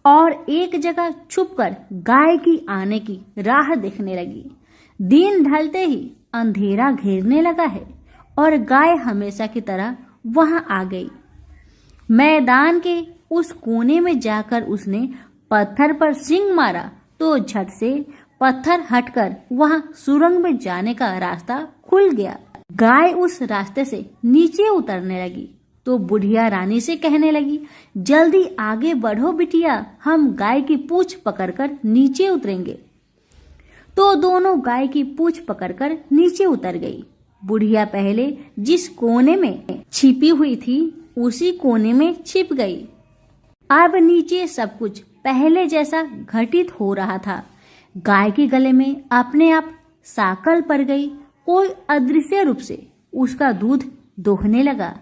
और एक जगह छुपकर गाय की आने की राह देखने लगी। दिन ढलते ही अंधेरा घेरने लगा है और गाय हमेशा की तरह वहां आ गई। मैदान के उस कोने में जाकर उसने पत्थर पर सींग मारा तो झट से पत्थर हटकर वहां सुरंग में जाने का रास्ता खुल गया। गाय उस रास्ते से नीचे उतरने लगी तो बुढ़िया रानी से कहने लगी, जल्दी आगे बढ़ो बिटिया, हम गाय की पूंछ पकड़कर नीचे उतरेंगे। तो दोनों गाय की पूंछ पकड़कर नीचे उतर गई। बुढ़िया पहले जिस कोने में छिपी हुई थी उसी कोने में छिप गई। अब नीचे सब कुछ पहले जैसा घटित हो रहा था। गाय के गले में अपने आप साकल पड़ गई। कोई अदृश्य रूप से उसका दूध दोहने लगा।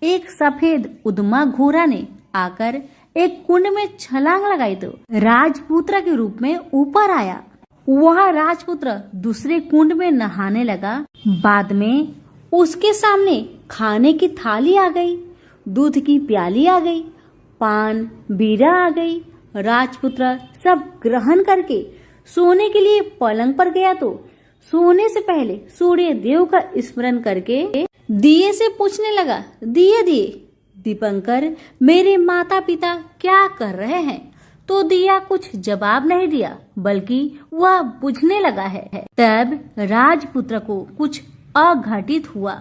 एक सफेद उद्मा घोड़ा ने आकर एक कुंड में छलांग लगाई तो राजपुत्र के रूप में ऊपर आया। वह राजपुत्र दूसरे कुंड में नहाने लगा। बाद में उसके सामने खाने की थाली आ गई, दूध की प्याली आ गई, पान बीरा आ गई। राजपुत्र सब ग्रहण करके सोने के लिए पलंग पर गया तो सोने से पहले सूर्य देव का स्मरण करके दिए से पूछने लगा, दिए दिए दीपंकर, मेरे माता पिता क्या कर रहे हैं? तो दिया कुछ जवाब नहीं दिया, बल्कि वह बुझने लगा है। तब राजपुत्र को कुछ अघटित हुआ।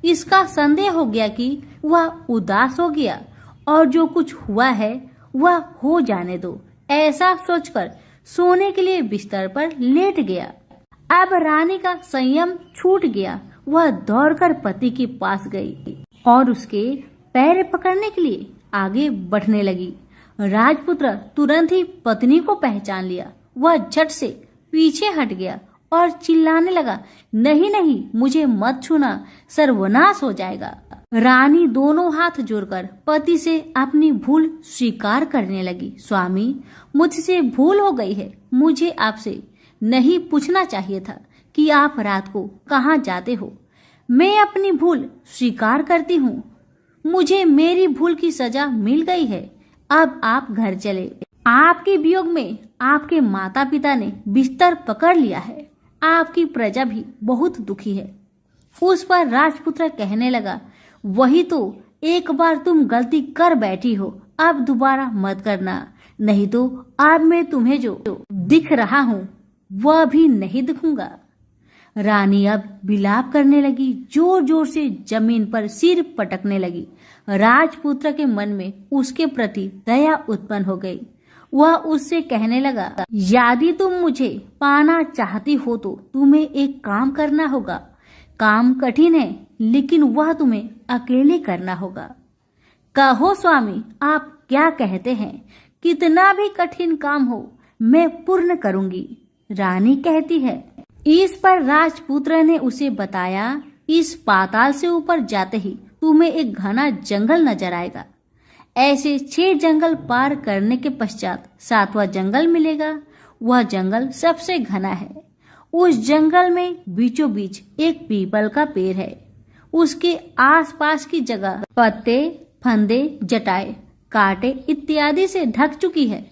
इसका संदेह हो गया कि वह उदास हो गया और जो कुछ हुआ है वह हो जाने दो, ऐसा सोचकर सोने के लिए बिस्तर पर लेट गया। अब रानी का संयम छूट गया। वह दौड़कर पति के पास गई और उसके पैर पकड़ने के लिए आगे बढ़ने लगी। राजपुत्र तुरंत ही पत्नी को पहचान लिया। वह झट से पीछे हट गया और चिल्लाने लगा, नहीं नहीं, मुझे मत छूना, सर्वनाश हो जाएगा। रानी दोनों हाथ जोड़कर पति से अपनी भूल स्वीकार करने लगी। स्वामी, मुझसे भूल हो गई है। मुझे आपसे नहीं पूछना चाहिए था कि आप रात को कहाँ जाते हो। मैं अपनी भूल स्वीकार करती हूँ। मुझे मेरी भूल की सजा मिल गई है। अब आप घर चले। आपके वियोग में आपके माता पिता ने बिस्तर पकड़ लिया है। आपकी प्रजा भी बहुत दुखी है। उस पर राजपुत्र कहने लगा, वही तो, एक बार तुम गलती कर बैठी हो, अब दोबारा मत करना, नहीं तो अब मैं तुम्हें जो दिख रहा हूँ वह भी नहीं दिखूंगा। रानी अब विलाप करने लगी, जोर जोर से जमीन पर सिर पटकने लगी। राजपुत्र के मन में उसके प्रति दया उत्पन्न हो गई। वह उससे कहने लगा, यदि तुम मुझे पाना चाहती हो तो तुम्हें एक काम करना होगा। काम कठिन है, लेकिन वह तुम्हें अकेले करना होगा। कहो स्वामी, आप क्या कहते हैं? कितना भी कठिन काम हो मैं पूर्ण करूंगी। रानी कहती है। इस पर राजपुत्र ने उसे बताया, इस पाताल से ऊपर जाते ही तुम्हें एक घना जंगल नजर आएगा। ऐसे 6 जंगल पार करने के पश्चात 7वां जंगल मिलेगा। वह जंगल सबसे घना है। उस जंगल में बीचों बीच एक पीपल का पेड़ है। उसके आसपास की जगह पत्ते, फंदे, जटाए, कांटे इत्यादि से ढक चुकी है।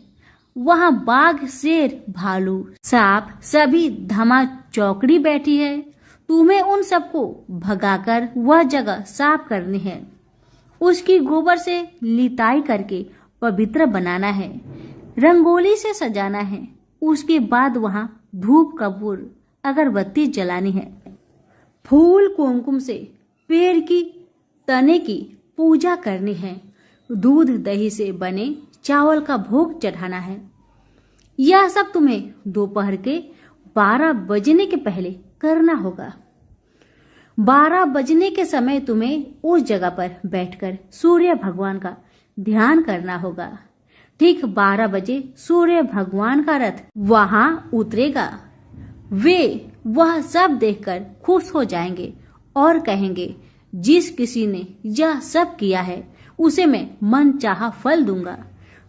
वहाँ बाघ, शेर, भालू, सांप सभी धमा चौकड़ी बैठी है। तुम्हें उन सबको भगाकर वह जगह साफ करनी है। उसकी गोबर से लिताई करके पवित्र बनाना है। रंगोली से सजाना है। उसके बाद वहाँ धूप, कपूर, अगरबत्ती जलानी है। फूल कुमकुम से पेड़ की तने की पूजा करनी है। दूध दही से बने चावल का भोग चढ़ाना है। यह सब तुम्हें दोपहर के 12 बजने के पहले करना होगा। 12 बजने के समय तुम्हें उस जगह पर बैठकर सूर्य भगवान का ध्यान करना होगा। ठीक 12 बजे सूर्य भगवान का रथ वहां उतरेगा। वे वह सब देखकर खुश हो जाएंगे और कहेंगे, जिस किसी ने यह सब किया है उसे मैं मनचाहा फल दूंगा।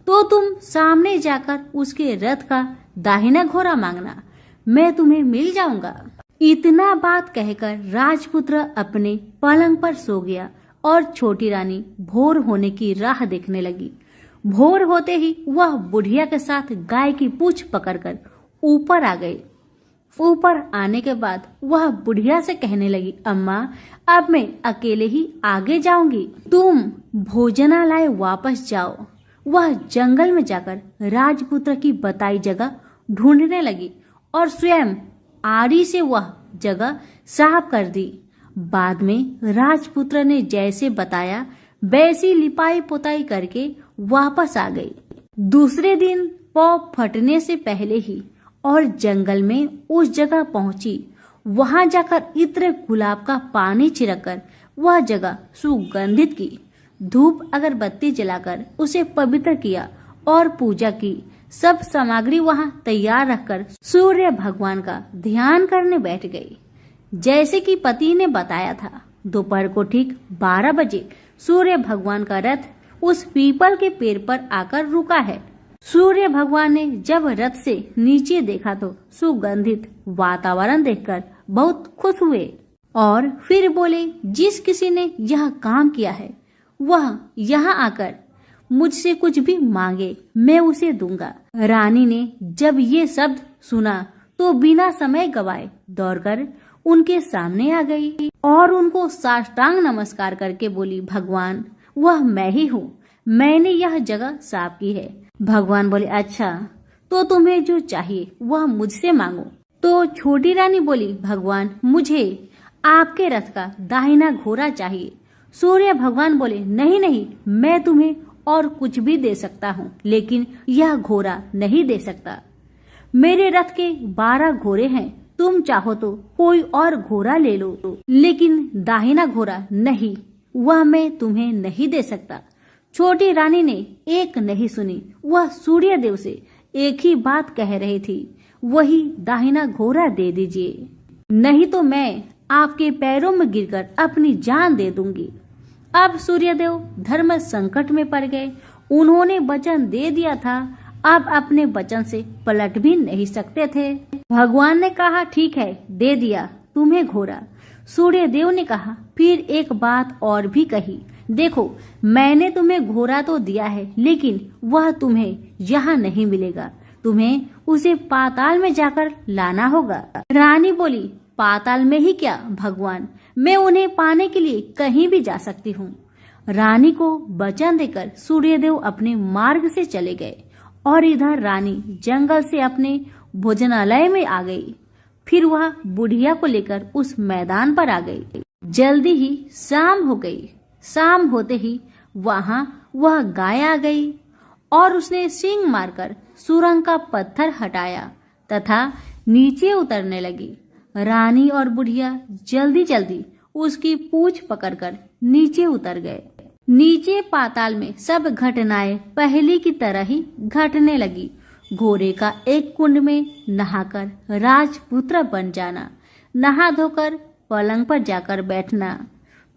तो तुम सामने जाकर उसके रथ का दाहिना घोड़ा मांगना, मैं तुम्हें मिल जाऊंगा। इतना बात कहकर राजपुत्र अपने पलंग पर सो गया और छोटी रानी भोर होने की राह देखने लगी। भोर होते ही वह बुढ़िया के साथ गाय की पूंछ पकड़कर ऊपर आ गई। ऊपर आने के बाद वह बुढ़िया से कहने लगी, अम्मा अब मैं अकेले ही आगे जाऊंगी, तुम भोजनालय वापस जाओ। वह जंगल में जाकर राजपुत्र की बताई जगह ढूंढने लगी और स्वयं आरी से वह जगह साफ कर दी। बाद में राजपुत्र ने जैसे बताया वैसी लिपाई पोताई करके वापस आ गई। दूसरे दिन पौ फटने से पहले ही और जंगल में उस जगह पहुंची। वहां जाकर इत्र गुलाब का पानी छिड़ककर वह जगह सुगंधित की। धूप अगरबत्ती जलाकर उसे पवित्र किया और पूजा की। सब सामग्री वहां तैयार रखकर सूर्य भगवान का ध्यान करने बैठ गई। जैसे कि पति ने बताया था, दोपहर को ठीक 12 बजे सूर्य भगवान का रथ उस पीपल के पेड़ पर आकर रुका है। सूर्य भगवान ने जब रथ से नीचे देखा तो सुगंधित वातावरण देखकर बहुत खुश हुए और फिर बोले, जिस किसी ने यह काम किया है वह यहाँ आकर मुझसे कुछ भी मांगे, मैं उसे दूंगा। रानी ने जब ये शब्द सुना तो बिना समय गवाए दौड़कर उनके सामने आ गई और उनको साष्टांग नमस्कार करके बोली, भगवान वह मैं ही हूँ, मैंने यह जगह साफ की है। भगवान बोले, अच्छा तो तुम्हें जो चाहिए वह मुझसे मांगो। तो छोटी रानी बोली, भगवान मुझे आपके रथ का दाहिना घोड़ा चाहिए। सूर्य भगवान बोले, नहीं नहीं, मैं तुम्हें और कुछ भी दे सकता हूँ, लेकिन यह घोड़ा नहीं दे सकता। मेरे रथ के 12 घोड़े हैं, तुम चाहो तो कोई और घोड़ा ले लो, लेकिन दाहिना घोड़ा नहीं, वह मैं तुम्हें नहीं दे सकता। छोटी रानी ने एक नहीं सुनी। वह सूर्य देव से एक ही बात कह रही थी, वही दाहिना घोड़ा दे दीजिए, नहीं तो मैं आपके पैरों में गिरकर अपनी जान दे दूंगी। अब सूर्यदेव धर्म संकट में पड़ गए। उन्होंने वचन दे दिया था, अब अपने वचन से पलट भी नहीं सकते थे। भगवान ने कहा, ठीक है, दे दिया तुम्हें घोड़ा। सूर्यदेव ने कहा, फिर एक बात और भी कही, देखो मैंने तुम्हें घोड़ा तो दिया है, लेकिन वह तुम्हें यहाँ नहीं मिलेगा, तुम्हें उसे पाताल में जाकर लाना होगा। रानी बोली, पाताल में ही क्या भगवान, मैं उन्हें पाने के लिए कहीं भी जा सकती हूँ। रानी को वचन देकर सूर्यदेव अपने मार्ग से चले गए और इधर रानी जंगल से अपने भोजनालय में आ गई। फिर वह बुढ़िया को लेकर उस मैदान पर आ गई। जल्दी ही शाम हो गई। शाम होते ही वहां वह गाय आ गई और उसने सींग मारकर सुरंग का पत्थर हटाया तथा नीचे उतरने लगी। रानी और बुढ़िया जल्दी जल्दी उसकी पूंछ पकड़कर नीचे उतर गए। नीचे पाताल में सब घटनाएं पहले की तरह ही घटने लगी। घोड़े का एक कुंड में नहाकर राजपुत्र बन जाना, नहा धोकर पलंग पर जाकर बैठना,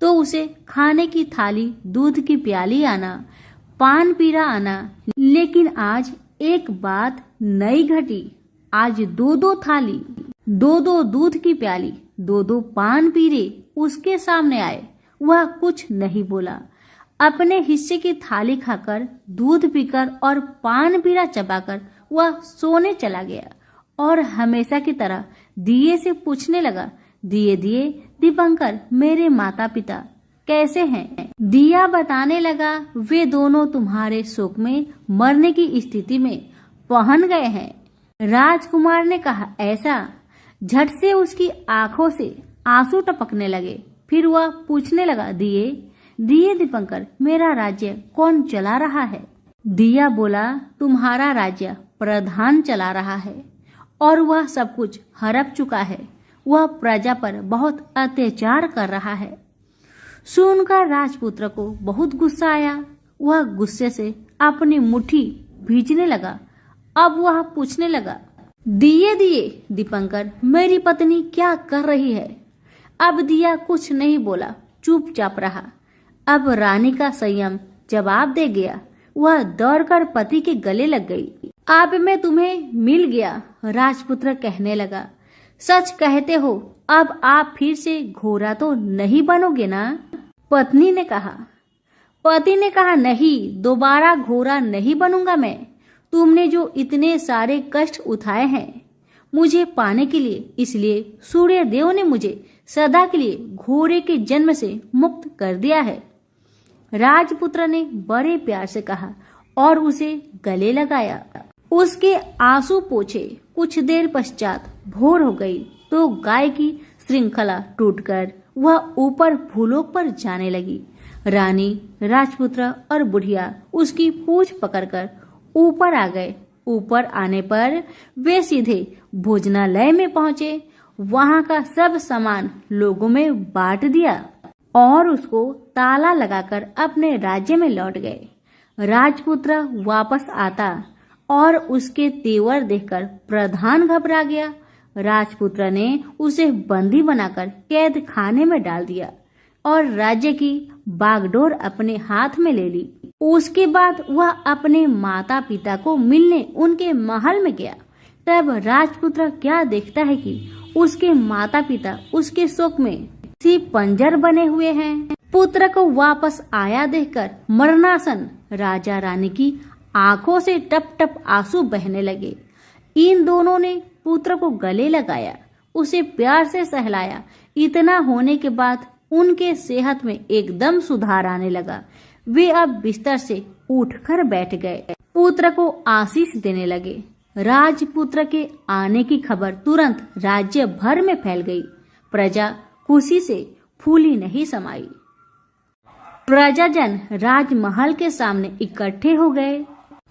तो उसे खाने की थाली, दूध की प्याली आना, पान पीरा आना। लेकिन आज एक बात नई घटी। आज 2-2 थाली, 2-2 दूध की प्याली, 2-2 पान पीरे उसके सामने आए। वह कुछ नहीं बोला। अपने हिस्से की थाली खाकर, दूध पीकर और पान पीरा चबाकर वह सोने चला गया और हमेशा की तरह दिए से पूछने लगा, दिए दिए दीपंकर, मेरे माता पिता कैसे हैं? दिया बताने लगा, वे दोनों तुम्हारे शोक में मरने की स्थिति में पहुंच गए हैं। राजकुमार ने कहा, ऐसा? झट से उसकी आंखों से आंसू टपकने लगे। फिर वह पूछने लगा, दिए दिए दीपंकर, मेरा राज्य कौन चला रहा है? दिया बोला, तुम्हारा राज्य प्रधान चला रहा है और वह सब कुछ हड़प चुका है। वह प्रजा पर बहुत अत्याचार कर रहा है। सुनकर राजपुत्र को बहुत गुस्सा आया। वह गुस्से से अपनी मुट्ठी भींचने लगा। अब वह पूछने लगा, दिए दिए दीपंकर, मेरी पत्नी क्या कर रही है? अब दिया कुछ नहीं बोला, चुपचाप रहा। अब रानी का संयम जवाब दे गया। वह दौड़कर पति के गले लग गई। अब मैं तुम्हें मिल गया, राजपुत्र कहने लगा। सच कहते हो, अब आप फिर से घोड़ा तो नहीं बनोगे ना? पत्नी ने कहा। पति ने कहा, नहीं, दोबारा घोड़ा नहीं बनूंगा मैं। तुमने जो इतने सारे कष्ट उठाए हैं मुझे पाने के लिए, इसलिए सूर्य देव ने मुझे सदा के लिए घोड़े के जन्म से मुक्त कर दिया है। राजपुत्र ने बड़े प्यार से कहा और उसे गले लगाया। उसके आंसू पोंछे। कुछ देर पश्चात भोर हो गई तो गाय की श्रृंखला टूटकर वह ऊपर भूलोक पर जाने लगी। रानी, राजपुत्र और बुढ़िया उसकी पूंछ पकड़कर ऊपर आ गए। ऊपर आने पर वे सीधे भोजनालय में पहुंचे। वहां का सब सामान लोगों में बांट दिया और उसको ताला लगाकर अपने राज्य में लौट गए। राजपुत्र वापस आता और उसके तेवर देखकर प्रधान घबरा गया। राजपुत्र ने उसे बंदी बनाकर कैद खाने में डाल दिया और राज्य की बागडोर अपने हाथ में ले ली। उसके बाद वह अपने माता पिता को मिलने उनके महल में गया। तब राजपुत्र क्या देखता है कि उसके माता पिता उसके शोक में सी पंजर बने हुए हैं। पुत्र को वापस आया देखकर मरणासन राजा रानी की आंखों से टप टप आंसू बहने लगे। इन दोनों ने पुत्र को गले लगाया, उसे प्यार से सहलाया। इतना होने के बाद उनके सेहत में एकदम सुधार आने लगा। वे अब बिस्तर से उठकर बैठ गए, पुत्र को आशीष देने लगे। राजपुत्र के आने की खबर तुरंत राज्य भर में फैल गई। प्रजा खुशी से फूली नहीं समाई। प्रजाजन राजमहल के सामने इकट्ठे हो गए।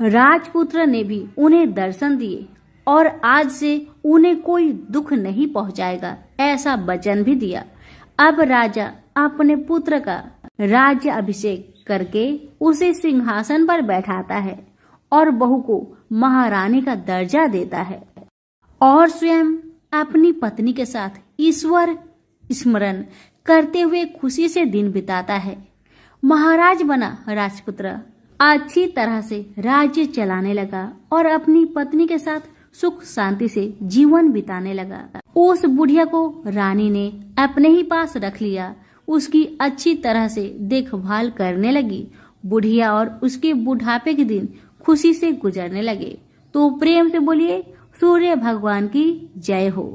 राजपुत्र ने भी उन्हें दर्शन दिए और आज से उन्हें कोई दुख नहीं पहुंचाएगा, ऐसा वचन भी दिया। अब राजा अपने पुत्र का राज्य अभिषेक करके उसे सिंहासन पर बैठाता है और बहू को महारानी का दर्जा देता है और स्वयं अपनी पत्नी के साथ ईश्वर स्मरण करते हुए खुशी से दिन बिताता है। महाराज बना राजपुत्र अच्छी तरह से राज्य चलाने लगा और अपनी पत्नी के साथ सुख शांति से जीवन बिताने लगा। उस बुढ़िया को रानी ने अपने ही पास रख लिया, उसकी अच्छी तरह से देखभाल करने लगी। बुढ़िया और उसके बुढ़ापे के दिन खुशी से गुजरने लगे। तो प्रेम से बोलिए, सूर्य भगवान की जय हो।